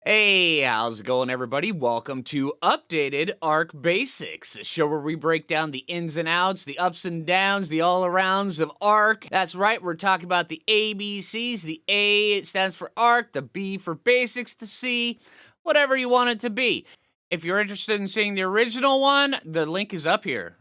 Hey, how's it going, everybody? Welcome to Updated Arc Basics, a show where we break down the ins and outs, the ups and downs, the all-arounds of Arc. That's right, we're talking about the ABCs. The A it stands for Arc, the B for Basics, the C, whatever you want it to be. If you're interested in seeing the original one, the link is up here.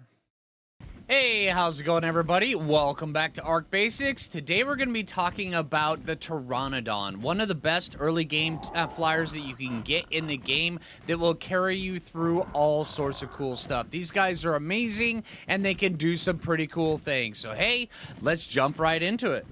Hey, how's it going, everybody? Welcome back to Arc Basics. Today we're going to be talking about the Pteranodon, one of the best early game flyers that you can get in the game that will carry you through all sorts of cool stuff. These guys are amazing, and they can do some pretty cool things. So hey, let's jump right into it.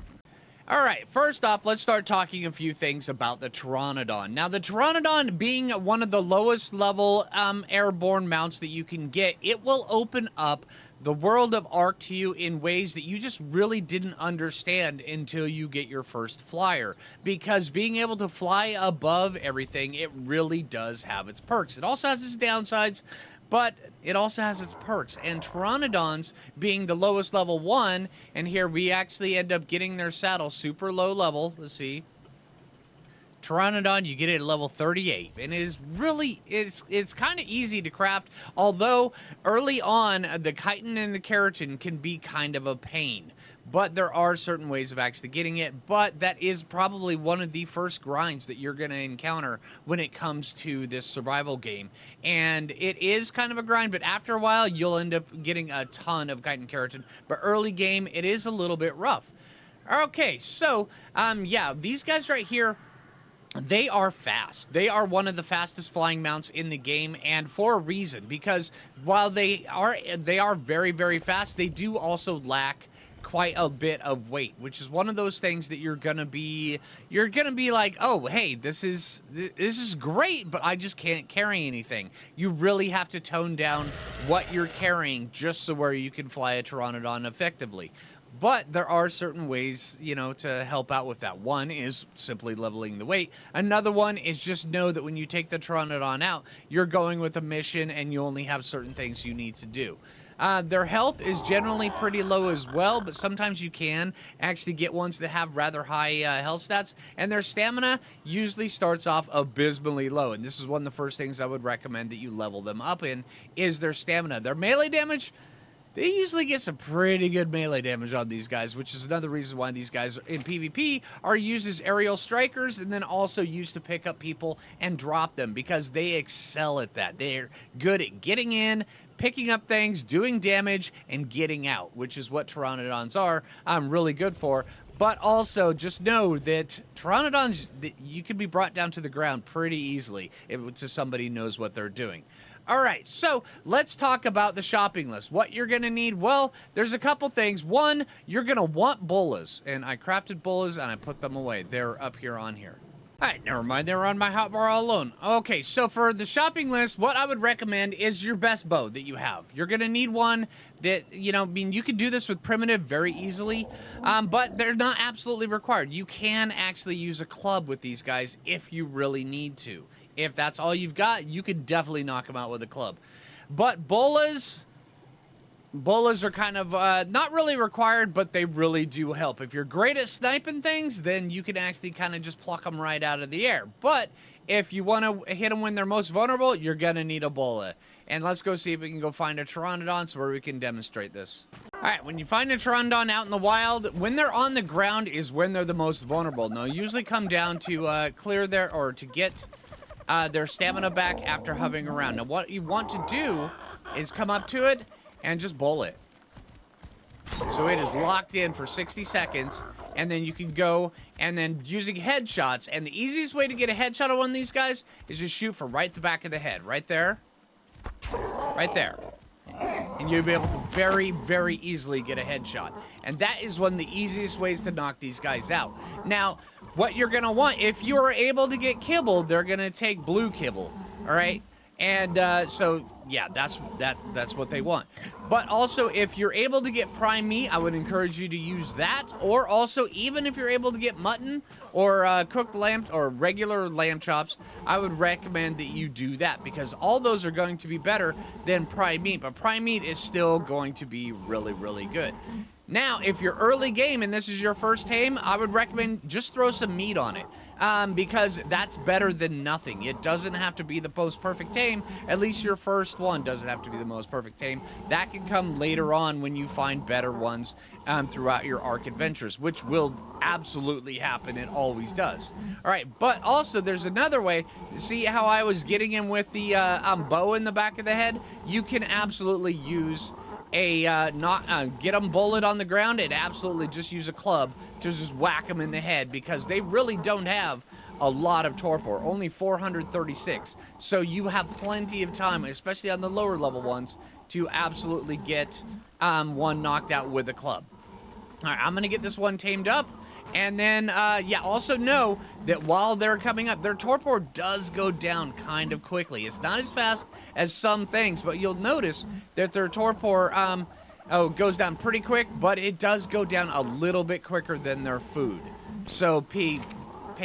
Alright, first off, let's start talking a few things about the Pteranodon. Now, the Pteranodon being one of the lowest level airborne mounts that you can get, it will open up the world of Arc to you in ways that you just really didn't understand until you get your first flyer. Because being able to fly above everything, it really does have its perks. It also has its downsides, but it also has its perks. And Pteranodons being the lowest level one, and here we actually end up getting their saddle super low level. Let's see. Pteranodon, you get it at level 38, and it is really, it's kind of easy to craft, although early on, the chitin and the keratin can be kind of a pain. But there are certain ways of actually getting it, but that is probably one of the first grinds that you're going to encounter when it comes to this survival game. And it is kind of a grind, but after a while, you'll end up getting a ton of chitin keratin. But early game, it is a little bit rough. Okay, so, yeah, these guys right here, they are fast. They are one of the fastest flying mounts in the game, and for a reason, because while they are very, very fast, they do also lack quite a bit of weight, which is one of those things that you're gonna be like, oh, hey, this is great, but I just can't carry anything. You really have to tone down what you're carrying just so where you can fly a Pteranodon effectively. But there are certain ways, you know, to help out with that. One is simply leveling the weight. Another one is just know that when you take the Pteranodon out, you're going with a mission and you only have certain things you need to do. Their health is generally pretty low as well, but sometimes you can actually get ones that have rather high health stats, and their stamina usually starts off abysmally low, and this is one of the first things I would recommend that you level them up in, is their stamina. Their melee damage, they usually get some pretty good melee damage on these guys, which is another reason why these guys in PvP are used as aerial strikers and then also used to pick up people and drop them because they excel at that. They're good at getting in, picking up things, doing damage, and getting out, which is what Pteranodons are. I'm really good for. But also, just know that Pteranodons, you can be brought down to the ground pretty easily if to somebody who knows what they're doing. Alright, so let's talk about the shopping list. What you're going to need, well, there's a couple things. One, you're going to want bolas, and I crafted bolas and I put them away. They're up here on here. Alright, never mind, they were on my hotbar all alone. Okay, so for the shopping list, what I would recommend is your best bow that you have. You're going to need one that, you know, I mean, you can do this with primitive very easily, but they're not absolutely required. You can actually use a club with these guys if you really need to. If that's all you've got, you can definitely knock them out with a club. But bolas are kind of not really required, but they really do help. If you're great at sniping things, then you can actually kind of just pluck them right out of the air. But if you want to hit them when they're most vulnerable, you're going to need a bola. And let's go see if we can go find a Pteranodon so where we can demonstrate this. Alright, when you find a Pteranodon out in the wild, when they're on the ground is when they're the most vulnerable. They'll usually come down to clear their, or to get their stamina back after hovering around. Now, what you want to do is come up to it and just bowl it. So it is locked in for 60 seconds, and then you can go and then using headshots. And the easiest way to get a headshot on one of these guys is just shoot from right the back of the head. Right there. Right there. And you'll be able to very, very easily get a headshot. And that is one of the easiest ways to knock these guys out. Now, what you're going to want, if you're able to get kibble, they're going to take blue kibble. All right? And so, yeah, that's what they want. But also, if you're able to get prime meat, I would encourage you to use that. Or also, even if you're able to get mutton or cooked lamb or regular lamb chops, I would recommend that you do that because all those are going to be better than prime meat. But prime meat is still going to be really, really good. Now, if you're early game and this is your first tame, I would recommend just throw some meat on it. Because that's better than nothing. It doesn't have to be the most perfect tame. At least your first one doesn't have to be the most perfect tame. That can come later on when you find better ones throughout your Ark adventures, which will absolutely happen. It always does. All right, but also there's another way. See how I was getting him with the bow in the back of the head? You can absolutely use get them bullet on the ground and absolutely just use a club to just whack them in the head, because they really don't have a lot of torpor, only 436. So you have plenty of time, especially on the lower level ones, to absolutely get one knocked out with a club. All right, I'm gonna get this one tamed up. And then, yeah, also know that while they're coming up, their torpor does go down kind of quickly. It's not as fast as some things, but you'll notice that their torpor goes down pretty quick, but it does go down a little bit quicker than their food. So pay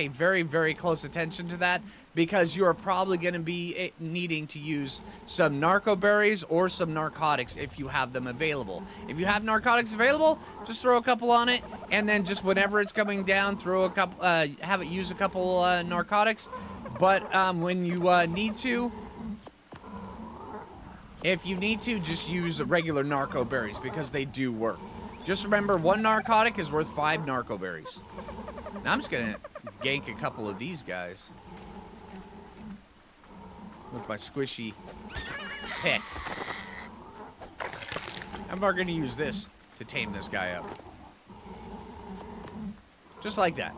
very, very close attention to that, because you are probably going to be needing to use some narco berries or some narcotics if you have them available. If you have narcotics available, just throw a couple on it, and then just whenever it's coming down, throw a couple, have it use a couple narcotics. But when you need to, if you need to, just use regular narco berries, because they do work. Just remember, one narcotic is worth 5 narco berries. Now I'm just going to gank a couple of these guys with my squishy pick. I'm going to use this to tame this guy up. Just like that.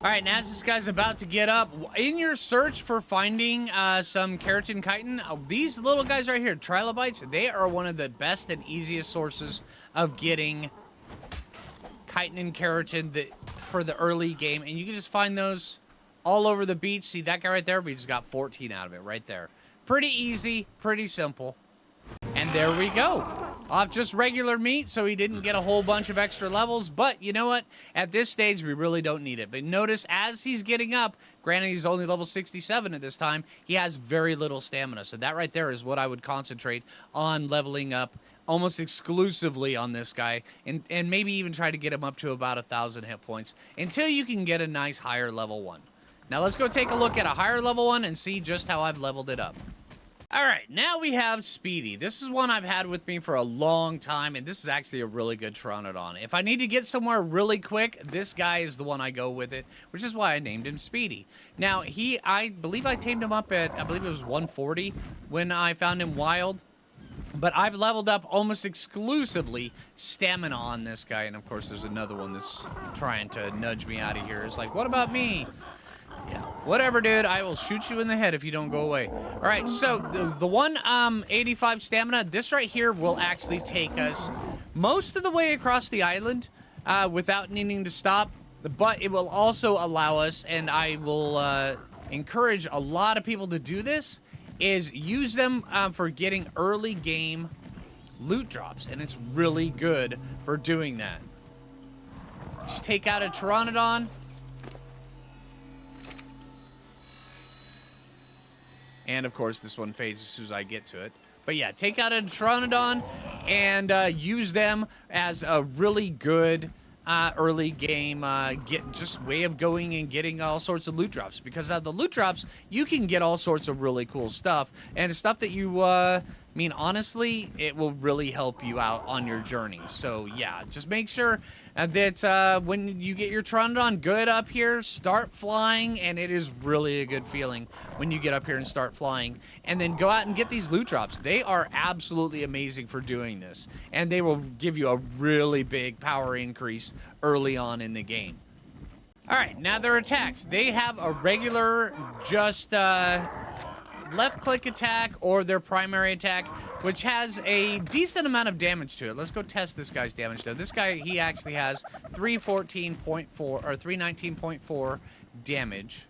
All right, now as this guy's about to get up, in your search for finding some keratin chitin, these little guys right here, trilobites, they are one of the best and easiest sources of getting chitin and keratin for the early game. And you can just find those all over the beach. See that guy right there? We just got 14 out of it right there. Pretty easy, pretty simple. And there we go. Off just regular meat, so he didn't get a whole bunch of extra levels. But you know what? At this stage, we really don't need it. But notice as he's getting up, granted he's only level 67 at this time, he has very little stamina. So that right there is what I would concentrate on leveling up almost exclusively on this guy. And maybe even try to get him up to about 1,000 hit points until you can get a nice higher level one. Now let's go take a look at a higher level one and see just how I've leveled it up. All right, now we have Speedy. This is one I've had with me for a long time, and this is actually a really good Pteranodon. If I need to get somewhere really quick, this guy is the one I go with it, which is why I named him Speedy. Now, I believe I tamed him up at, I believe it was 140 when I found him wild. But I've leveled up almost exclusively stamina on this guy, and of course there's another one that's trying to nudge me out of here. It's like, what about me? Yeah, whatever, dude. I will shoot you in the head if you don't go away. All right, so the one 85 stamina, this right here will actually take us most of the way across the island without needing to stop. But it will also allow us, and I will encourage a lot of people to do this, is use them for getting early game loot drops. And it's really good for doing that. Just take out a Pteranodon. And, of course, this one fades as soon as I get to it. But, yeah, take out a Pteranodon and use them as a really good early game just way of going and getting all sorts of loot drops. Because out of the loot drops, you can get all sorts of really cool stuff. And stuff that you, honestly, it will really help you out on your journey. So, yeah, just make sure that when you get your Pteranodon good up here, start flying, and it is really a good feeling when you get up here and start flying. And then go out and get these loot drops. They are absolutely amazing for doing this, and they will give you a really big power increase early on in the game. All right, now their attacks. They have a regular just left-click attack or their primary attack, which has a decent amount of damage to it. Let's go test this guy's damage, though. This guy, he actually has 314.4 or 319.4 damage.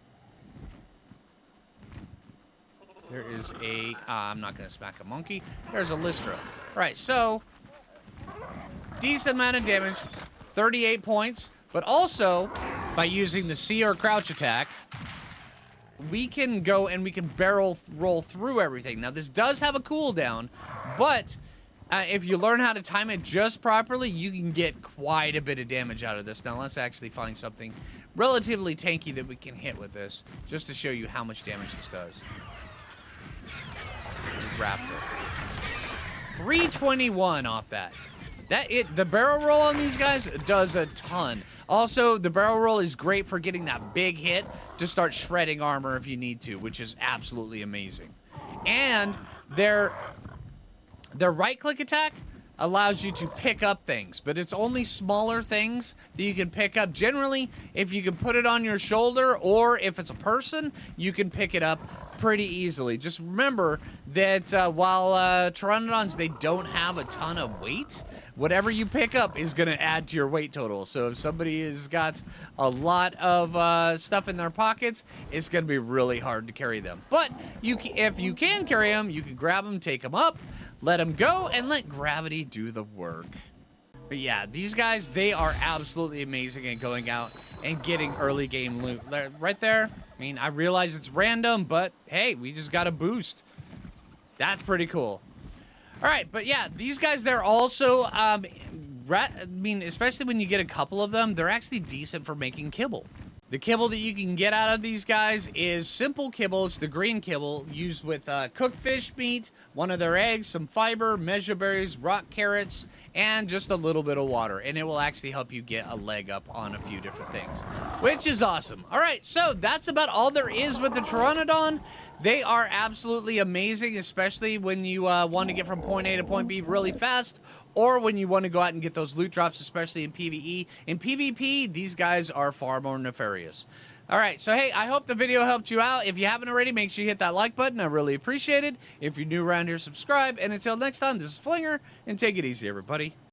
There is a... I'm not going to smack a monkey. There's a Lystra. All right, so... decent amount of damage. 38 points. But also, by using the C or crouch attack, we can go and we can barrel roll through everything. Now, this does have a cooldown, but If you learn how to time it just properly, you can get quite a bit of damage out of this. Now, let's actually find something relatively tanky that we can hit with this, just to show you how much damage this does. Raptor. 321 off that. The barrel roll on these guys does a ton. Also, the barrel roll is great for getting that big hit to start shredding armor if you need to, which is absolutely amazing. And their right-click attack allows you to pick up things, but it's only smaller things that you can pick up. Generally, if you can put it on your shoulder, or if it's a person, you can pick it up pretty easily. Just remember that while Pteranodons, they don't have a ton of weight, whatever you pick up is going to add to your weight total. So if somebody has got a lot of stuff in their pockets, it's going to be really hard to carry them. But if you can carry them, you can grab them, take them up, let them go, and let gravity do the work. But yeah, these guys, they are absolutely amazing at going out and getting early game loot. Right there, I mean, I realize it's random, but hey, we just got a boost. That's pretty cool. All right, but yeah, these guys, they're also, I mean, especially when you get a couple of them, they're actually decent for making kibble. The kibble that you can get out of these guys is simple kibble. It's the green kibble used with cooked fish meat, one of their eggs, some fiber, measure berries, rock carrots, and just a little bit of water. And it will actually help you get a leg up on a few different things, which is awesome. All right, so that's about all there is with the Pteranodon. They are absolutely amazing, especially when you want to get from point A to point B really fast, or when you want to go out and get those loot drops, especially in PvE. In PvP, these guys are far more nefarious. All right, so hey, I hope the video helped you out. If you haven't already, make sure you hit that like button. I really appreciate it. If you're new around here, subscribe. And until next time, this is Phlinger, and take it easy, everybody.